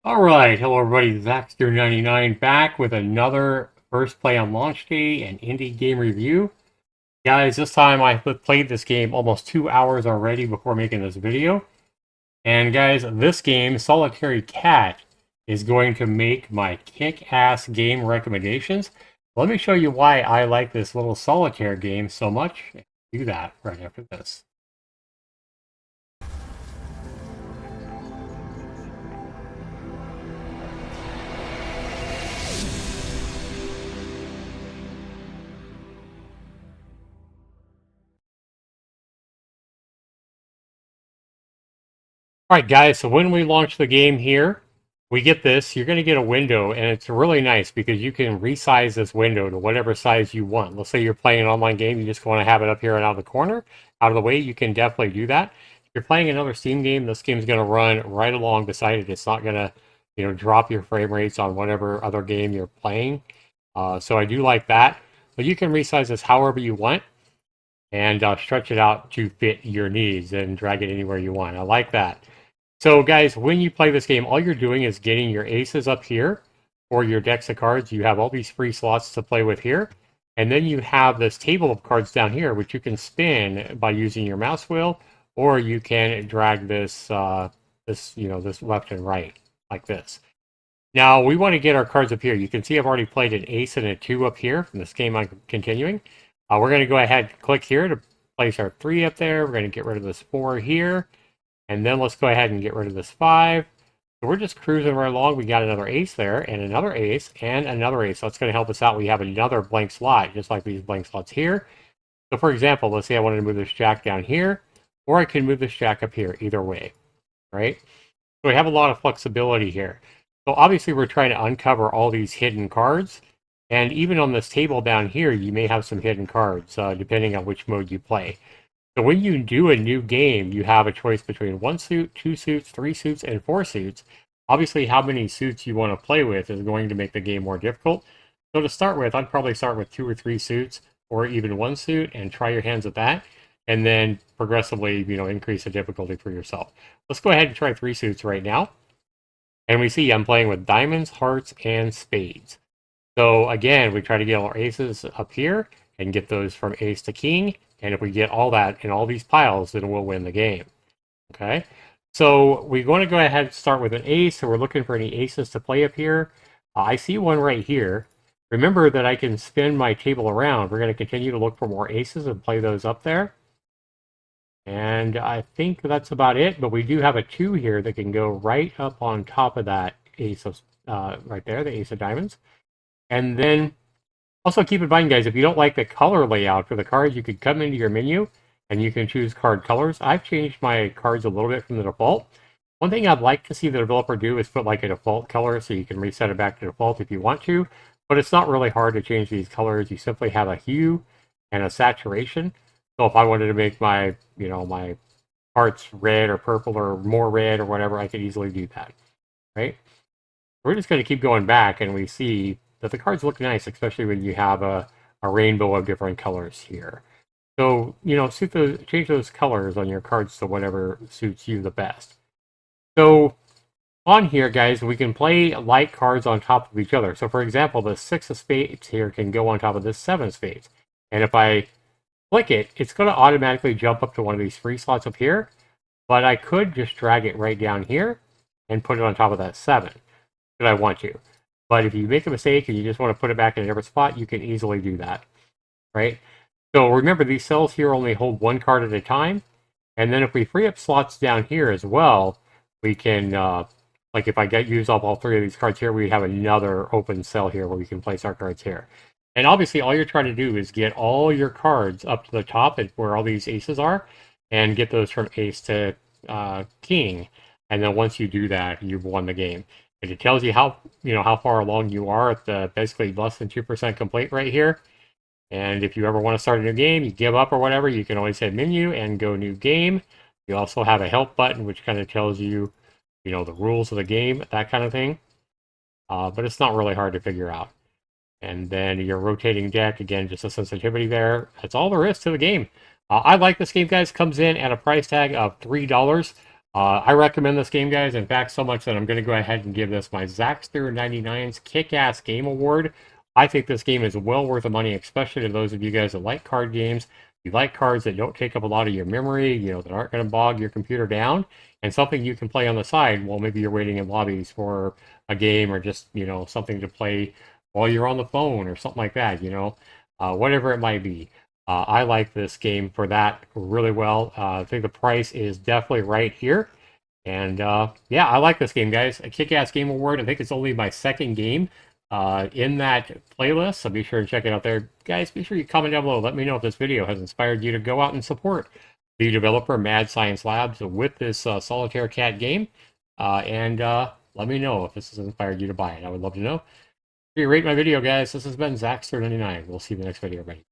Alright, hello everybody, Z99's back with another First Play on Launch Day and indie game review. Guys, this time I played this game almost 2 hours already before making this video. And guys, this game, Solitaire Cat, is going to make my kick-ass game recommendations. Let me show you why I like this little solitaire game so much. Do that right after this. All right, guys, so when we launch the game here, we get this. You're going to get a window, and it's really nice because you can resize this window to whatever size you want. Let's say you're playing an online game, you just want to have it up here and out of the corner, out of the way, you can definitely do that. If you're playing another Steam game, this game's going to run right along beside it. It's not going to, drop your frame rates on whatever other game you're playing. So I do like that. But you can resize this however you want and stretch it out to fit your needs and drag it anywhere you want. I like that. So guys, when you play this game, all you're doing is getting your aces up here or your decks of cards. You have all these free slots to play with here. And then you have this table of cards down here, which you can spin by using your mouse wheel, or you can drag this, this left and right like this. Now we want to get our cards up here. You can see I've already played an ace and a 2 up here from this game I'm continuing. We're going to go ahead and click here to place our 3 up there. We're going to get rid of this 4 here. And then let's go ahead and get rid of this 5. So we're just cruising right along. We got another ace there, and another ace, and another ace. So that's going to help us out. We have another blank slot, just like these blank slots here. So for example, let's say I wanted to move this jack down here, or I can move this jack up here, either way, right? So we have a lot of flexibility here. So obviously we're trying to uncover all these hidden cards. And even on this table down here, you may have some hidden cards, depending on which mode you play. So when you do a new game, you have a choice between 1 suit, 2 suits, 3 suits, and 4 suits. Obviously, how many suits you want to play with is going to make the game more difficult. So to start with, I'd probably start with 2 or 3 suits, or even 1 suit, and try your hands at that. And then progressively, increase the difficulty for yourself. Let's go ahead and try 3 suits right now. And we see I'm playing with diamonds, hearts, and spades. So again, we try to get our aces up here and get those from ace to king. And if we get all that in all these piles, then we'll win the game. Okay. So we're going to go ahead and start with an ace. So we're looking for any aces to play up here. I see one right here. Remember that I can spin my table around. We're going to continue to look for more aces and play those up there. And I think that's about it. But we do have a 2 here that can go right up on top of that ace of right there, the ace of diamonds. And then also keep in mind, guys, if you don't like the color layout for the cards, you could come into your menu and you can choose card colors. I've changed my cards a little bit from the default. One thing I'd like to see the developer do is put like a default color so you can reset it back to default if you want to, but it's not really hard to change these colors. You simply have a hue and a saturation. So if I wanted to make my, my hearts red or purple or more red or whatever, I could easily do that, right? We're just going to keep going back and we see that the cards look nice, especially when you have a rainbow of different colors here. So, change those colors on your cards to whatever suits you the best. So on here, guys, we can play light cards on top of each other. So for example, the 6 of spades here can go on top of this 7 of spades. And if I click it, it's going to automatically jump up to one of these free slots up here. But I could just drag it right down here and put it on top of that 7 if I want to. But if you make a mistake and you just want to put it back in a different spot, you can easily do that, right? So remember, these cells here only hold 1 card at a time. And then if we free up slots down here as well, we can, like if I use up all 3 of these cards here, we have another open cell here where we can place our cards here. And obviously, all you're trying to do is get all your cards up to the top and where all these aces are, and get those from ace to king. And then once you do that, you've won the game. And it tells you how far along you are at the basically less than 2% complete right here. And if you ever want to start a new game, you give up or whatever, you can always hit menu and go new game. You also have a help button, which kind of tells you, the rules of the game, that kind of thing. But it's not really hard to figure out. And then your rotating deck, again, just a sensitivity there. That's all there is to the game. I like this game, guys. Comes in at a price tag of $3. I recommend this game, guys. In fact, so much that I'm going to go ahead and give this my Z99's Kick-Ass Game Award. I think this game is well worth the money, especially to those of you guys that like card games. You like cards that don't take up a lot of your memory, that aren't going to bog your computer down, and something you can play on the side while maybe you're waiting in lobbies for a game or just, something to play while you're on the phone or something like that, whatever it might be. I like this game for that really well. I think the price is definitely right here. And yeah, I like this game, guys. A Kick-Ass Game Award. I think it's only my second game in that playlist, so be sure to check it out there. Guys, be sure you comment down below. Let me know if this video has inspired you to go out and support the developer Mad Science Labs with this Solitaire Cat game. And let me know if this has inspired you to buy it. I would love to know. If you rate my video, guys, this has been Zaxter99. We'll see you in the next video, everybody.